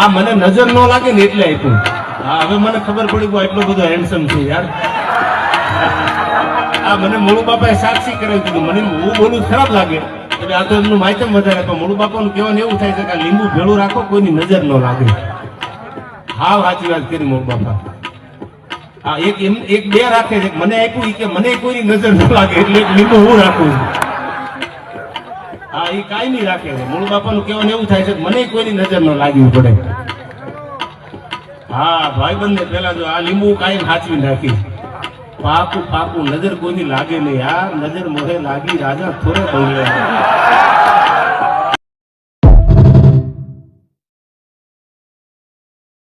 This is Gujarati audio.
આ મને નજર ન લાગે ને એટલે આપ્યું. હા હવે મને ખબર પડી ગયો એટલો બધો હેન્ડસમ છે યાર. આ મને મોળુ બાપાએ સાક્ષી કરાવી દીધું. મને હું બોલું ખરાબ લાગે એટલે આ તો એમનું માધ્યમ વધારે, પણ મોળુ બાપાનું કહેવાનું એવું થાય છે કે લીંબુ ભેળું રાખો કોઈની નજર ન લાગે. હા સાચી વાત કરી મોળુ બાપા. હા એક બે રાખે છે, મને આપ્યું કે મને કોઈની નજર ન લાગે એટલે એક લીંબુ હું રાખું છું. હા એ કાંઈ નહીં રાખે છે. મોળુ બાપાનું કહેવાનું એવું થાય છે કે મને કોઈની નજર ન લાગવી પડે. હા ભાઈબંધ ને પેલા જો આ લીંબુ કાંઈ સાચવી નાખી. પાકું પાકું નજર કોઈની લાગે નહીં યાર. નજર મોઢે લાગી રાજા થોડે બંગલે.